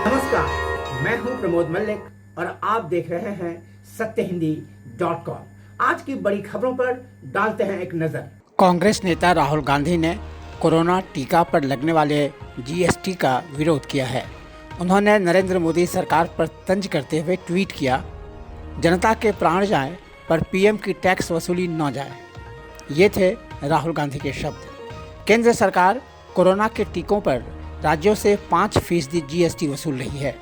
नमस्कार, मैं हूं प्रमोद मल्लिक और आप देख रहे हैं सत्यहिंदी.com। आज की बड़ी खबरों पर डालते हैं एक नजर। कांग्रेस नेता राहुल गांधी ने कोरोना टीका पर लगने वाले जीएसटी का विरोध किया है। उन्होंने नरेंद्र मोदी सरकार पर तंज करते हुए ट्वीट किया, जनता के प्राण जाएं पर पीएम की टैक्स वसूली न जाए। ये थे राहुल गांधी के शब्द। केंद्र सरकार कोरोना के टीकों पर राज्यों से 5% जीएसटी वसूल रही है।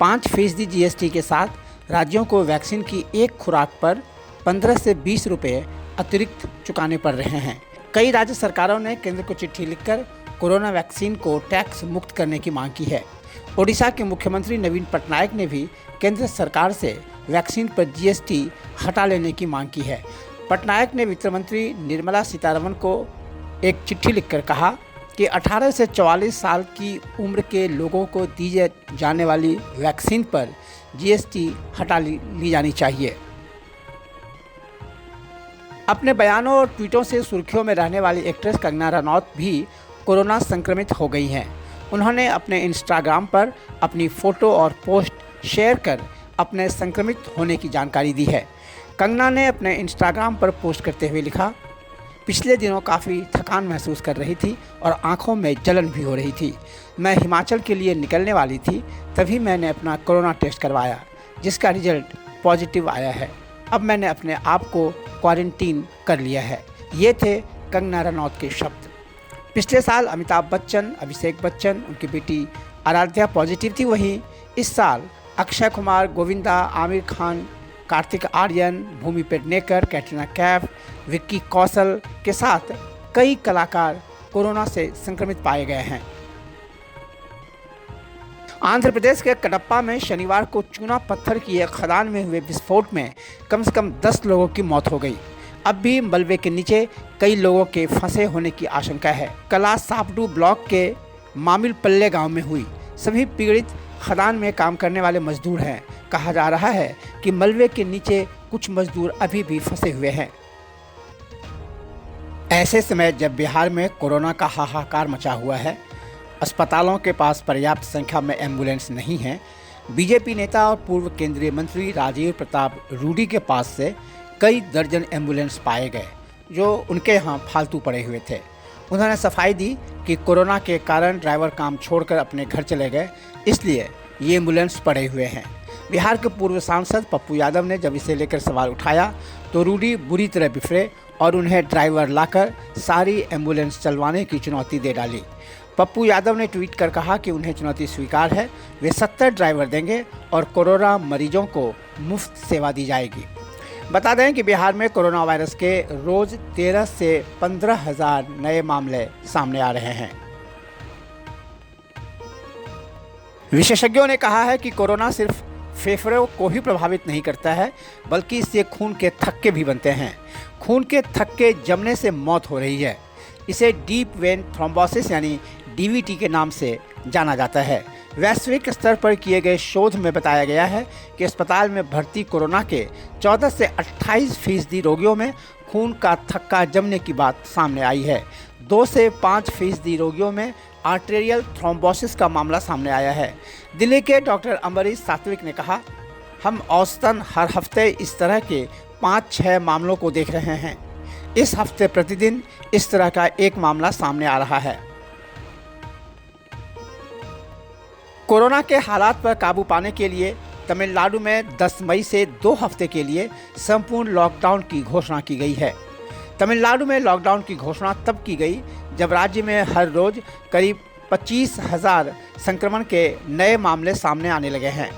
5% जीएसटी के साथ राज्यों को वैक्सीन की एक खुराक पर 15 से 20 रुपये अतिरिक्त चुकाने पड़ रहे हैं। कई राज्य सरकारों ने केंद्र को चिट्ठी लिखकर कोरोना वैक्सीन को टैक्स मुक्त करने की मांग की है। ओडिशा के मुख्यमंत्री नवीन पटनायक ने भी केंद्र सरकार से वैक्सीन पर जीएसटी हटा लेने की मांग की है। पटनायक ने वित्त मंत्री निर्मला सीतारमण को एक चिट्ठी लिखकर कहा कि 18 से 44 साल की उम्र के लोगों को दी जाने वाली वैक्सीन पर जीएसटी हटा ली जानी चाहिए। अपने बयानों और ट्वीटों से सुर्खियों में रहने वाली एक्ट्रेस कंगना रनौत भी कोरोना संक्रमित हो गई हैं। उन्होंने अपने इंस्टाग्राम पर अपनी फ़ोटो और पोस्ट शेयर कर अपने संक्रमित होने की जानकारी दी है। कंगना ने अपने इंस्टाग्राम पर पोस्ट करते हुए लिखा, पिछले दिनों काफ़ी थकान महसूस कर रही थी और आंखों में जलन भी हो रही थी। मैं हिमाचल के लिए निकलने वाली थी, तभी मैंने अपना कोरोना टेस्ट करवाया, जिसका रिजल्ट पॉजिटिव आया है। अब मैंने अपने आप को क्वारंटीन कर लिया है। ये थे कंगना रनौत के शब्द। पिछले साल अमिताभ बच्चन, अभिषेक बच्चन, उनकी बेटी आराध्या पॉजिटिव थी। वहीं इस साल अक्षय कुमार, गोविंदा, आमिर खान, कार्तिक आर्यन, भूमि पेडनेकर, कैटरीना कैफ, विक्की कौशल के साथ कई कलाकार कोरोना से संक्रमित पाए गए हैं। आंध्र प्रदेश के कडप्पा में शनिवार को चूना पत्थर की एक खदान में हुए विस्फोट में कम से कम 10 लोगों की मौत हो गई। अब भी मलबे के नीचे कई लोगों के फंसे होने की आशंका है। कला सापडू ब्लॉक के मामिलपल्ले गांव में हुई सभी पीड़ित खदान में काम करने वाले मजदूर हैं। कहा जा रहा है कि मलबे के नीचे कुछ मजदूर अभी भी फंसे हुए हैं। ऐसे समय जब बिहार में कोरोना का हाहाकार मचा हुआ है, अस्पतालों के पास पर्याप्त संख्या में एम्बुलेंस नहीं है, बीजेपी नेता और पूर्व केंद्रीय मंत्री राजीव प्रताप रूडी के पास से कई दर्जन एम्बुलेंस पाए गए जो उनके यहाँ फालतू पड़े हुए थे। उन्होंने सफाई दी कि कोरोना के कारण ड्राइवर काम छोड़कर अपने घर चले गए, इसलिए ये एम्बुलेंस पड़े हुए हैं। बिहार के पूर्व सांसद पप्पू यादव ने जब इसे लेकर सवाल उठाया तो रूडी बुरी तरह बिफरे और उन्हें ड्राइवर लाकर सारी एम्बुलेंस चलवाने की चुनौती दे डाली। पप्पू यादव ने ट्वीट कर कहा कि उन्हें चुनौती स्वीकार है, वे 70 ड्राइवर देंगे और कोरोना मरीजों को मुफ्त सेवा दी जाएगी। बता दें कि बिहार में कोरोना वायरस के रोज 13 से 15 हज़ार नए मामले सामने आ रहे हैं। विशेषज्ञों ने कहा है कि कोरोना सिर्फ फेफड़ों को ही प्रभावित नहीं करता है, बल्कि इससे खून के थक्के भी बनते हैं। खून के थक्के जमने से मौत हो रही है। इसे डीप वेन थ्रोम्बोसिस यानी डीवीटी के नाम से जाना जाता है। वैश्विक स्तर पर किए गए शोध में बताया गया है कि अस्पताल में भर्ती कोरोना के 14 से 28% रोगियों में खून का थक्का जमने की बात सामने आई है। 2 से 5% रोगियों में आर्टेरियल थ्रोम्बोसिस का मामला सामने आया है। दिल्ली के डॉक्टर अम्बरीश सात्विक ने कहा, हम औसतन हर हफ्ते इस तरह के 5-6 मामलों को देख रहे हैं। इस हफ्ते प्रतिदिन इस तरह का एक मामला सामने आ रहा है। कोरोना के हालात पर काबू पाने के लिए तमिलनाडु में 10 मई से 2 हफ्ते के लिए संपूर्ण लॉकडाउन की घोषणा की गई है। तमिलनाडु में लॉकडाउन की घोषणा तब की गई जब राज्य में हर रोज करीब 25,000 संक्रमण के नए मामले सामने आने लगे हैं।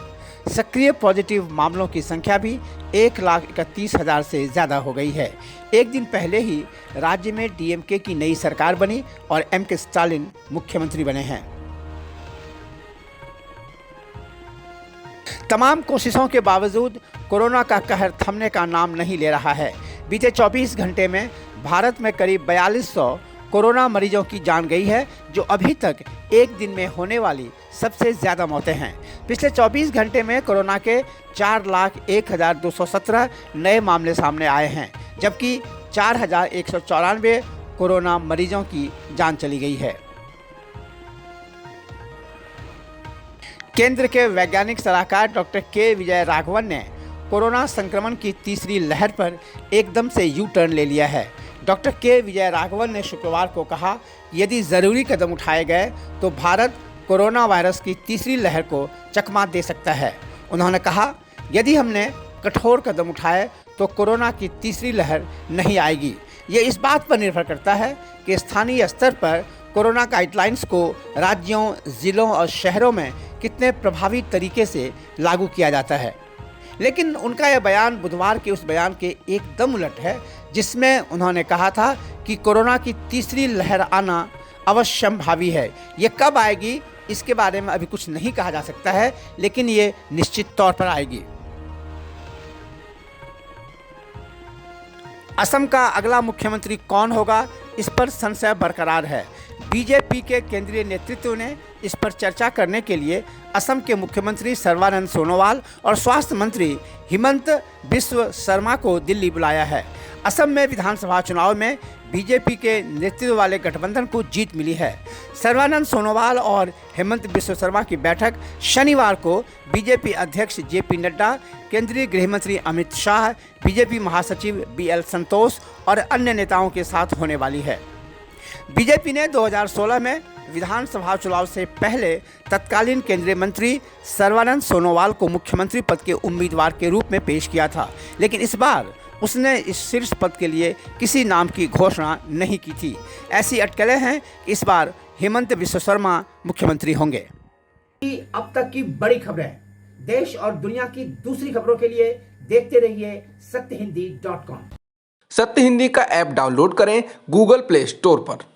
सक्रिय पॉजिटिव मामलों की संख्या भी 1,31,000 से ज़्यादा हो गई है। एक दिन पहले ही राज्य में डीएमके की नई सरकार बनी और एमके स्टालिन मुख्यमंत्री बने हैं। तमाम कोशिशों के बावजूद कोरोना का कहर थमने का नाम नहीं ले रहा है। बीते 24 घंटे में भारत में करीब 4200 कोरोना मरीजों की जान गई है, जो अभी तक एक दिन में होने वाली सबसे ज़्यादा मौतें हैं। पिछले 24 घंटे में कोरोना के 4,01,217 नए मामले सामने आए हैं, जबकि 4,194 कोरोना मरीजों की जान चली गई है। केंद्र के वैज्ञानिक सलाहकार डॉक्टर के विजय राघवन ने कोरोना संक्रमण की तीसरी लहर पर एकदम से यू टर्न ले लिया है। डॉक्टर के विजय राघवन ने शुक्रवार को कहा, यदि ज़रूरी कदम उठाए गए तो भारत कोरोना वायरस की तीसरी लहर को चकमा दे सकता है। उन्होंने कहा, यदि हमने कठोर कदम उठाए तो कोरोना की तीसरी लहर नहीं आएगी। ये इस बात पर निर्भर करता है कि स्थानीय स्तर पर कोरोना गाइडलाइंस को राज्यों, ज़िलों और शहरों में कितने प्रभावी तरीके से लागू किया जाता है। लेकिन उनका यह बयान बुधवार के उस बयान के एकदम उलट है जिसमें उन्होंने कहा था कि कोरोना की तीसरी लहर आना अवश्यंभावी है। ये कब आएगी इसके बारे में अभी कुछ नहीं कहा जा सकता है, लेकिन ये निश्चित तौर पर आएगी। असम का अगला मुख्यमंत्री कौन होगा, इस पर संशय बरकरार है। बीजेपी के केंद्रीय नेतृत्व ने इस पर चर्चा करने के लिए असम के मुख्यमंत्री सर्बानंद सोनोवाल और स्वास्थ्य मंत्री हिमंत बिस्व शर्मा को दिल्ली बुलाया है। असम में विधानसभा चुनाव में बीजेपी के नेतृत्व वाले गठबंधन को जीत मिली है। सर्बानंद सोनोवाल और हेमंत बिस्व शर्मा की बैठक शनिवार को बीजेपी अध्यक्ष जेपी नड्डा, केंद्रीय गृह मंत्री अमित शाह, बीजेपी महासचिव बीएल संतोष और अन्य नेताओं के साथ होने वाली है। बीजेपी ने 2016 में विधानसभा चुनाव से पहले तत्कालीन केंद्रीय मंत्री सर्बानंद सोनोवाल को मुख्यमंत्री पद के उम्मीदवार के रूप में पेश किया था, लेकिन इस बार उसने इस शीर्ष पद के लिए किसी नाम की घोषणा नहीं की थी। ऐसी अटकलें हैं कि इस बार हेमंत बिस्व शर्मा मुख्यमंत्री होंगे। अब तक की बड़ी खबरें, देश और दुनिया की दूसरी खबरों के लिए देखते रहिए सत्यहिंदी.com। सत्य हिंदी का ऐप डाउनलोड करें गूगल प्ले स्टोर पर।